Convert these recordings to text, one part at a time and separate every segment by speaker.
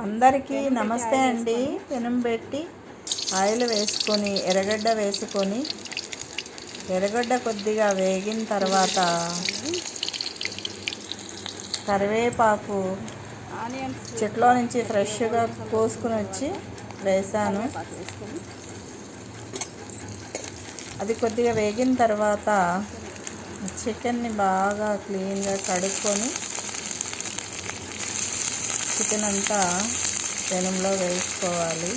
Speaker 1: అందరికీ నమస్తే అండి. పెనం పెట్టి ఆయిల్ వేసుకొని ఎర్రగడ్డ వేసుకొని ఎర్రగడ్డ కొద్దిగా వేగిన తర్వాత కరివేపాకు చెట్లో నుంచి ఫ్రెష్గా కోసుకుని వచ్చి వేసాను. అది కొద్దిగా వేగిన తర్వాత చికెన్ని బాగా క్లీన్గా కడుక్కొని చికెన్ అంతా పెనంలో వేసుకోవాలి.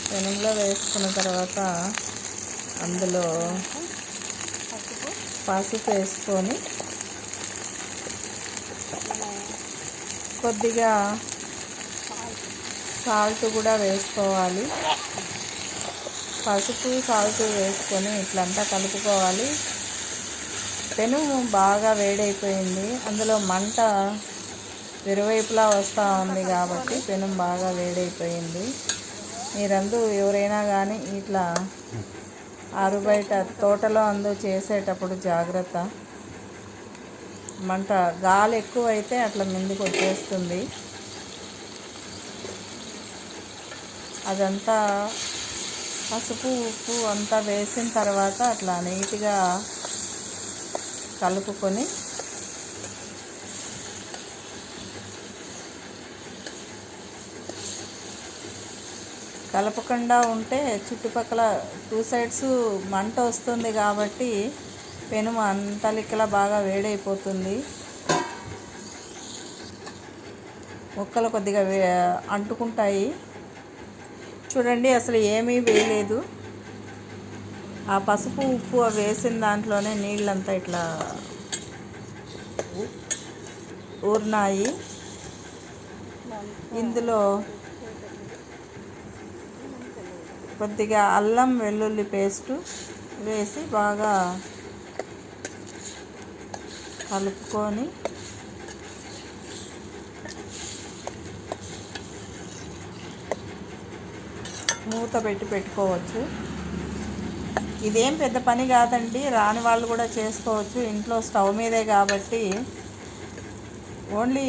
Speaker 1: పెనంలో వేసుకున్న తర్వాత అందులో పసుపు వేసుకొని కొద్దిగా సాల్ట్ కూడా వేసుకోవాలి. పసుపు సాల్ట్ వేసుకొని ఇట్లంతా కలుపుకోవాలి. పెనుము బాగా వేడైపోయింది, అందులో మంట ఇరువైపులా వస్తూ ఉంది కాబట్టి పెనం బాగా వేడైపోయింది. మీరందరూ ఎవరైనా కానీ ఇట్లా ఆరు బయట తోటలో చేసేటప్పుడు జాగ్రత్త. మంట గాలి ఎక్కువ అయితే అట్లా ముందుకు వచ్చేస్తుంది. అదంతా పసుపు ఉప్పు అంతా వేసిన తర్వాత అట్లా నీట్గా కలుపుకొని కలపకుండా ఉంటే చుట్టుపక్కల 2 సైడ్స్ మంట వస్తుంది కాబట్టి పెనుము అంతలికలా బాగా వేడైపోతుంది. ముక్కలు కొద్దిగా అంటుకుంటాయి. చూడండి, అసలు ఏమీ వేయలేదు. ఆ పసుపు ఉప్పు వేసిన దాంట్లోనే నీళ్ళంతా ఇట్లా ఊరినాయి. ఇందులో కొద్దిగా అల్లం వెల్లుల్లి పేస్టు వేసి బాగా కలుపుకొని మూత పెట్టుకోవచ్చు. ఇదేం పెద్ద పని కాదండి, రాని వాళ్ళు కూడా చేసుకోవచ్చు. ఇంట్లో స్టవ్ మీదే కాబట్టి ఓన్లీ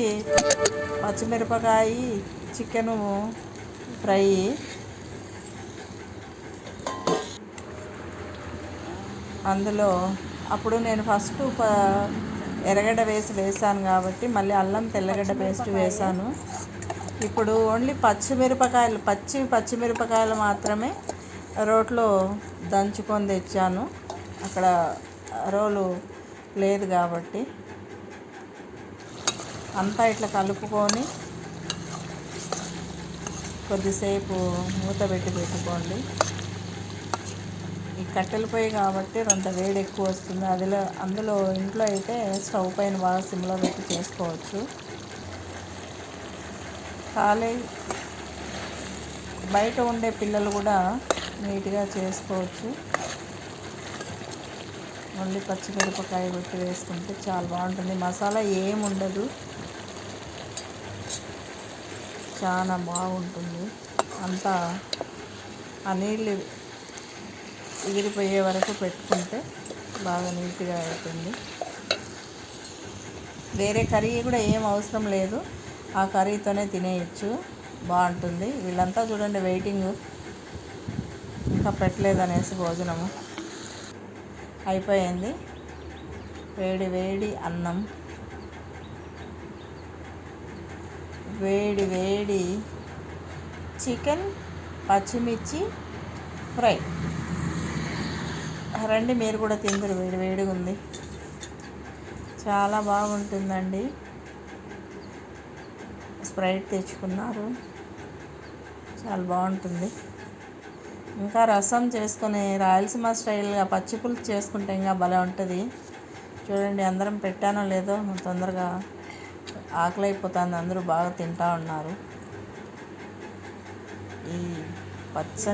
Speaker 1: పచ్చిమిరపకాయ చికెను ఫ్రై, అందులో అప్పుడు నేను ఫస్ట్ ఎర్రగడ్డ వేసాను కాబట్టి మళ్ళీ అల్లం తెల్లగడ్డ పేస్ట్ వేసాను. ఇప్పుడు ఓన్లీ పచ్చిమిరపకాయలు మాత్రమే రోట్లో దంచుకొని తెచ్చాను. అక్కడ రోలు లేదు కాబట్టి అంతా ఇట్లా కలుపుకొని కొద్దిసేపు మూత పెట్టుకోండి. ఈ కట్టెల పొయ్యి కాబట్టి కొంత వేడి ఎక్కువ వస్తుంది. అందులో ఇంట్లో అయితే స్టవ్ పైన బాగా సిమ్లో పెట్టి చేసుకోవచ్చు. బయట ఉండే పిల్లలు కూడా నీట్గా చేసుకోవచ్చు. మళ్ళీ పచ్చిమిరపకాయ పెట్టి వేసుకుంటే చాలా బాగుంటుంది. మసాలా ఏముండదు, చాలా బాగుంటుంది. అంతా ఆ నీళ్ళు ఎగిరిపోయే వరకు పెట్టుకుంటే బాగా నీట్గా అవుతుంది. వేరే కర్రీ కూడా ఏం అవసరం లేదు, ఆ కర్రీతోనే తినేయచ్చు, బాగుంటుంది. వీళ్ళంతా చూడండి వెయిటింగ్, ఇంకా పెట్టలేదనేసి భోజనము అయిపోయింది. వేడి వేడి అన్నం, వేడి వేడి చికెన్ పచ్చిమిర్చి ఫ్రై. రండి మీరు కూడా తిందురు, వేడి వేడిగా ఉంది, చాలా బాగుంటుందండి. స్ప్రైట్ తెచ్చుకున్నారు, చాలా బాగుంటుంది. ఇంకా రసం చేసుకొని రాయలసీమ స్టైల్గా పచ్చి పులుసు చేసుకుంటే ఇంకా భలే ఉంటుంది. చూడండి, అందరం పెట్టానో లేదో తొందరగా ఆకలి అయిపోతుంది, అందరూ బాగా తింటూ ఉన్నారు. ఈ పచ్చని